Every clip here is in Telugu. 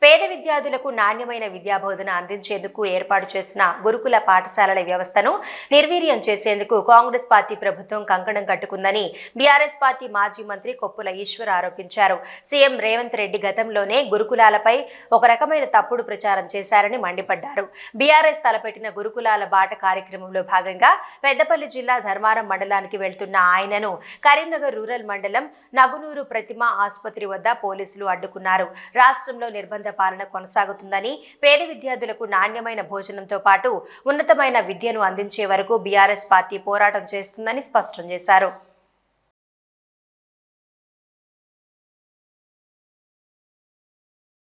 పేద విద్యార్థులకు నాణ్యమైన విద్యాబోధన అందించేందుకు ఏర్పాటు చేసిన గురుకుల పాఠశాలల వ్యవస్థను నిర్వీర్యం చేసేందుకు కాంగ్రెస్ పార్టీ ప్రభుత్వం కంకణం కట్టుకుందని బీఆర్ఎస్ పార్టీ మాజీ మంత్రి కొప్పుల ఈశ్వర్ ఆరోపించారు. సీఎం రేవంత్ రెడ్డి గతంలోనే గురుకులాలపై ఒక రకమైన తప్పుడు ప్రచారం చేశారని మండిపడ్డారు. బీఆర్ఎస్ తలపెట్టిన గురుకులాల బాట కార్యక్రమంలో భాగంగా పెద్దపల్లి జిల్లా ధర్మారం మండలానికి వెళ్తున్న ఆయనను కరీంనగర్ రూరల్ మండలం నగునూరు ప్రతిమ ఆసుపత్రి వద్ద పోలీసులు అడ్డుకున్నారు. రాష్ట్రంలో నిర్బంధ పాలన కొనసాగుతుందని, పేద విద్యార్థులకు నాణ్యమైన భోజనంతో పాటు ఉన్నతమైన విద్యను అందించే వరకు బీఆర్ఎస్ పార్టీ పోరాటం చేస్తుందని స్పష్టం చేశారు.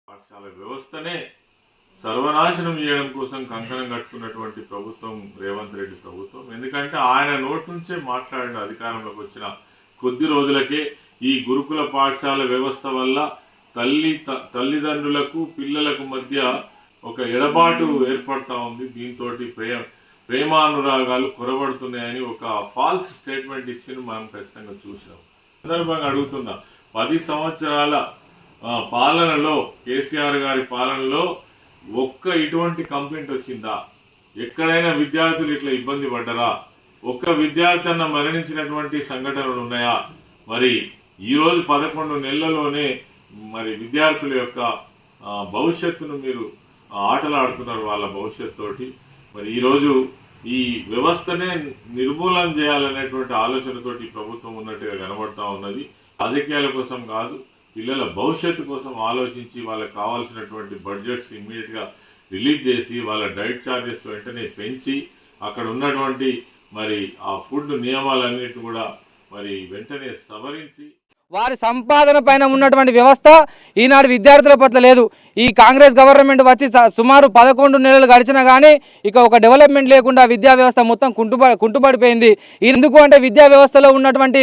పాఠశాల వ్యవస్థనే సర్వనాశనం చేయడం కోసం కంకణం కట్టుకున్నటువంటి ప్రభుత్వం రేవంత్ రెడ్డి ప్రభుత్వం. ఎందుకంటే ఆయన నోటి నుంచే మాట్లాడిన అధికారంలోకి వచ్చిన కొద్ది రోజులకే ఈ గురుకుల పాఠశాల వ్యవస్థ వల్ల తల్లిదండ్రులకు పిల్లలకు మధ్య ఒక ఎడబాటు ఏర్పడతా ఉంది. దీంతో ప్రేమానురాగాలు కొరబడుతున్నాయని ఒక ఫాల్స్ స్టేట్మెంట్ ఇచ్చి మనం ఖచ్చితంగా చూసాం. సందర్భంగా అడుగుతున్నా, 10 సంవత్సరాల పాలనలో కేసీఆర్ గారి పాలనలో ఇటువంటి కంప్లైంట్ వచ్చిందా? ఎక్కడైనా విద్యార్థులు ఇట్లా ఇబ్బంది పడ్డరా? ఒక్క విద్యార్థి అన్న మరణించినటువంటి సంఘటనలు ఉన్నాయా? మరి ఈరోజు 11 నెలల్లోనే మరి విద్యార్థుల యొక్క భవిష్యత్తును మీరు ఆటలాడుతున్నారు. వాళ్ళ భవిష్యత్తు మరి ఈరోజు ఈ వ్యవస్థనే నిర్మూలన చేయాలనేటువంటి ఆలోచనతోటి ప్రభుత్వం ఉన్నట్టుగా కనబడతా ఉన్నది. రాజకీయాల కోసం కాదు, పిల్లల భవిష్యత్తు కోసం ఆలోచించి వాళ్ళకి కావాల్సినటువంటి బడ్జెట్స్ ఇమ్మీడియట్గా రిలీజ్ చేసి వాళ్ళ డైట్ ఛార్జెస్ వెంటనే పెంచి అక్కడ ఉన్నటువంటి మరి ఆ ఫుడ్ నియమాలన్నిటి కూడా మరి వెంటనే సవరించి వారి సంపాదన పైన ఉన్నటువంటి వ్యవస్థ ఈనాడు విద్యార్థుల పట్ల లేదు. ఈ కాంగ్రెస్ గవర్నమెంట్ వచ్చి సుమారు 11 నెలలు గడిచినా కానీ ఇక ఒక డెవలప్మెంట్ లేకుండా విద్యా వ్యవస్థ మొత్తం కుంటుపడిపోయింది. ఎందుకు అంటే విద్యా వ్యవస్థలో ఉన్నటువంటి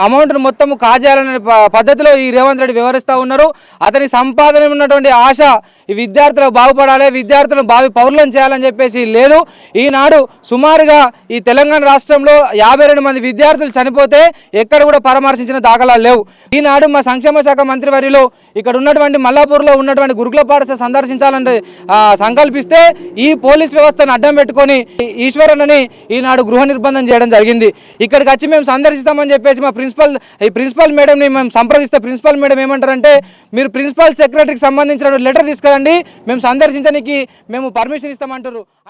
అమౌంట్ను మొత్తం కాజేయాలనే పద్ధతిలో ఈ రేవంత్ రెడ్డి వ్యవహరిస్తూ ఉన్నారు. అతని సంపాదన ఉన్నటువంటి ఆశ ఈ విద్యార్థులకు బాగుపడాలి, విద్యార్థులను భావి పౌరులను చేయాలని చెప్పేసి లేదు. ఈనాడు సుమారుగా ఈ తెలంగాణ రాష్ట్రంలో 52 మంది విద్యార్థులు చనిపోతే ఎక్కడ కూడా పరామర్శించిన దాఖలాలు లేవు. ఈనాడు మా సంక్షేమ శాఖ మంత్రివర్యులు ఇక్కడ ఉన్నటువంటి మల్లాపూర్లో ఉన్నటువంటి గురుకుల పాఠశాల సందర్శించాలని సంకల్పిస్తే ఈ పోలీస్ వ్యవస్థను అడ్డం పెట్టుకొని ఈశ్వరన్నని ఈనాడు గృహ నిర్బంధం చేయడం జరిగింది. ఇక్కడికి వచ్చి మేము సందర్శిస్తామని చెప్పేసి మా ప్రిన్సిపల్ మేడంని మేము సంప్రదిస్తే ప్రిన్సిపల్ మేడం ఏమంటారంటే, మీరు ప్రిన్సిపల్ సెక్రటరీకి సంబంధించిన లెటర్ తీసుకురండి, మేము సందర్శించడానికి మేము పర్మిషన్ ఇస్తామంటారు.